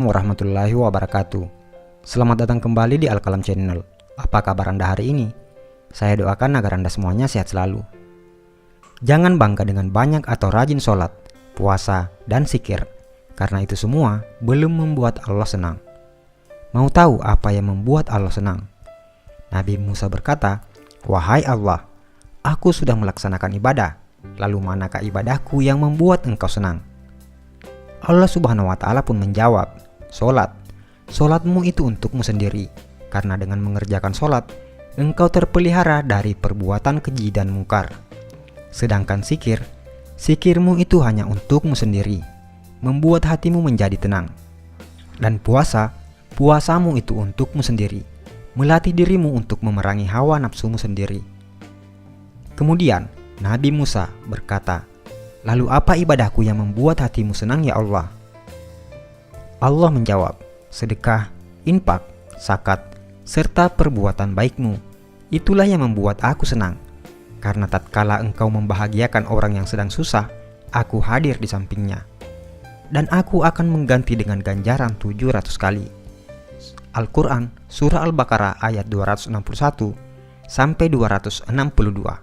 Warahmatullahi wabarakatuh. Selamat datang kembali di Al-Kalam Channel. Apa kabar Anda hari ini? Saya doakan agar Anda semuanya sehat selalu. Jangan bangga dengan banyak atau rajin sholat, puasa, dan zikir, karena itu semua belum membuat Allah senang. Mau tahu apa yang membuat Allah senang? Nabi Musa berkata, "Wahai Allah, aku sudah melaksanakan ibadah, lalu manakah ibadahku yang membuat engkau senang?" Allah Subhanahu wa Ta'ala pun menjawab, Solatmu itu untukmu sendiri, karena dengan mengerjakan solat, engkau terpelihara dari perbuatan keji dan mungkar. Sedangkan zikirmu itu hanya untukmu sendiri, membuat hatimu menjadi tenang. Dan puasamu itu untukmu sendiri, melatih dirimu untuk memerangi hawa nafsumu sendiri. Kemudian Nabi Musa berkata, "Lalu apa ibadahku yang membuat hatimu senang ya Allah?" Allah menjawab, "Sedekah, infak, zakat, serta perbuatan baikmu. Itulah yang membuat aku senang. Karena tatkala engkau membahagiakan orang yang sedang susah, aku hadir di sampingnya. Dan aku akan mengganti dengan ganjaran 700 kali." Al-Quran, Surah Al-Baqarah ayat 261 sampai 262.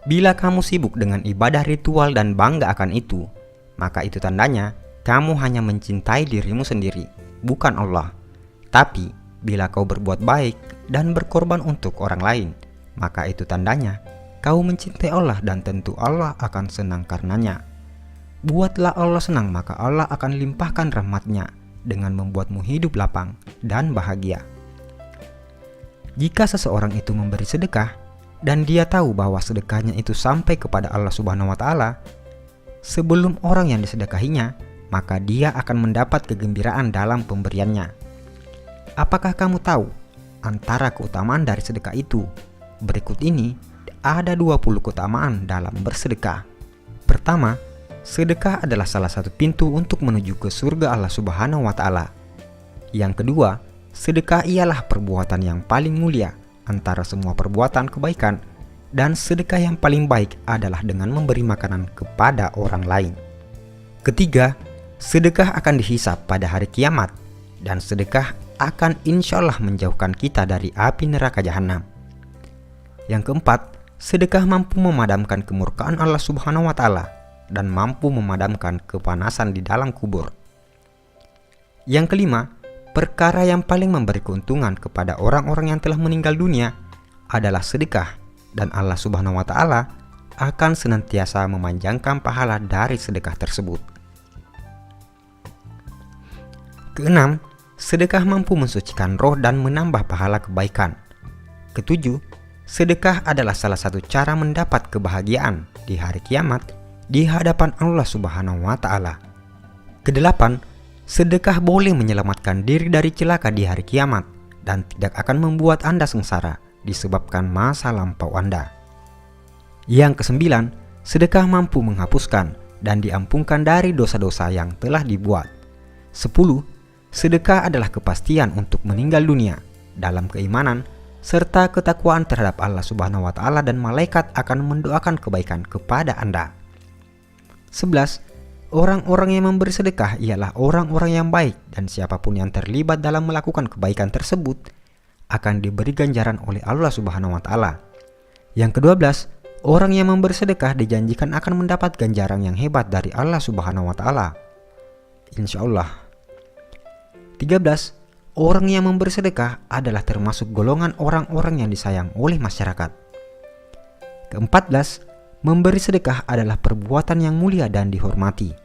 Bila kamu sibuk dengan ibadah ritual dan bangga akan itu, maka itu tandanya kamu hanya mencintai dirimu sendiri, bukan Allah. Tapi, bila kau berbuat baik dan berkorban untuk orang lain, maka itu tandanya kau mencintai Allah dan tentu Allah akan senang karenanya. Buatlah Allah senang, maka Allah akan limpahkan rahmat-Nya dengan membuatmu hidup lapang dan bahagia. Jika seseorang itu memberi sedekah, dan dia tahu bahwa sedekahnya itu sampai kepada Allah Subhanahu wa Ta'ala, sebelum orang yang disedekahinya, maka dia akan mendapat kegembiraan dalam pemberiannya. Apakah kamu tahu antara keutamaan dari sedekah itu? Berikut ini ada 20 keutamaan dalam bersedekah. Pertama, sedekah adalah salah satu pintu untuk menuju ke surga Allah Subhanahu wa Ta'ala. Yang kedua, sedekah ialah perbuatan yang paling mulia antara semua perbuatan kebaikan, dan sedekah yang paling baik adalah dengan memberi makanan kepada orang lain. Ketiga, sedekah akan dihisap pada hari kiamat, dan sedekah akan insya Allah menjauhkan kita dari api neraka jahanam. Yang keempat, sedekah mampu memadamkan kemurkaan Allah Subhanahu wa Ta'ala dan mampu memadamkan kepanasan di dalam kubur. Yang kelima, perkara yang paling memberi keuntungan kepada orang-orang yang telah meninggal dunia adalah sedekah, dan Allah Subhanahu wa Ta'ala akan senantiasa memanjangkan pahala dari sedekah tersebut. Keenam, sedekah mampu mensucikan roh dan menambah pahala kebaikan. Ketujuh, sedekah adalah salah satu cara mendapat kebahagiaan di hari kiamat di hadapan Allah Subhanahu wa Ta'ala. Kedelapan, sedekah boleh menyelamatkan diri dari celaka di hari kiamat dan tidak akan membuat Anda sengsara disebabkan masa lampau Anda. Yang kesembilan, sedekah mampu menghapuskan dan diampunkan dari dosa-dosa yang telah dibuat. 10. Sedekah adalah kepastian untuk meninggal dunia dalam keimanan serta ketakwaan terhadap Allah Subhanahu wa Ta'ala, dan malaikat akan mendoakan kebaikan kepada Anda. 11. Orang-orang yang memberi sedekah ialah orang-orang yang baik, dan siapapun yang terlibat dalam melakukan kebaikan tersebut akan diberi ganjaran oleh Allah Subhanahu wa Ta'ala. Yang ke-12, orang yang memberi sedekah dijanjikan akan mendapat ganjaran yang hebat dari Allah Subhanahu wa Ta'ala, insya Allah. 13. Orang yang memberi sedekah adalah termasuk golongan orang-orang yang disayang oleh masyarakat. Ke-14, memberi sedekah adalah perbuatan yang mulia dan dihormati.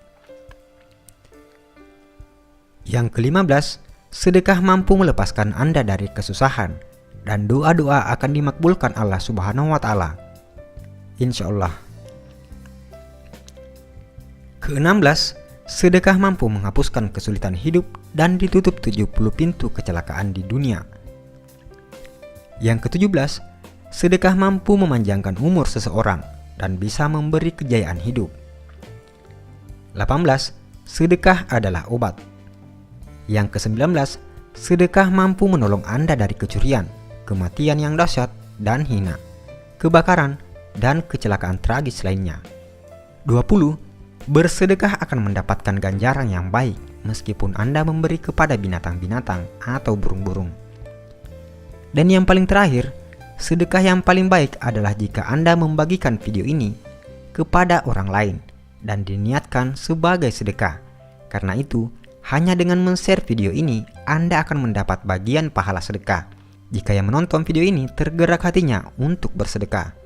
Yang ke-15, sedekah mampu melepaskan Anda dari kesusahan, dan doa-doa akan dimakbulkan Allah Subhanahu wa Ta'ala, insya Allah. Ke-16, sedekah mampu menghapuskan kesulitan hidup dan ditutup 70 pintu kecelakaan di dunia. Yang ke-17, sedekah mampu memanjangkan umur seseorang dan bisa memberi kejayaan hidup. 18. Sedekah adalah obat. Yang ke-19, sedekah mampu menolong Anda dari kecurian, kematian yang dahsyat dan hina, kebakaran, dan kecelakaan tragis lainnya. 20. Bersedekah akan mendapatkan ganjaran yang baik, meskipun Anda memberi kepada binatang-binatang atau burung-burung. Dan yang paling terakhir, sedekah yang paling baik adalah jika Anda membagikan video ini kepada orang lain dan diniatkan sebagai sedekah. Karena itu, hanya dengan men-share video ini, Anda akan mendapat bagian pahala sedekah jika yang menonton video ini tergerak hatinya untuk bersedekah.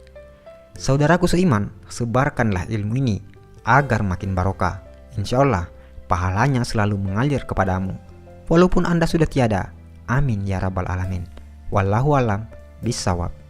Saudaraku seiman, sebarkanlah ilmu ini agar makin barokah. Insya Allah, pahalanya selalu mengalir kepadamu, walaupun Anda sudah tiada. Amin ya rabbal alamin. Wallahu alam bisawab.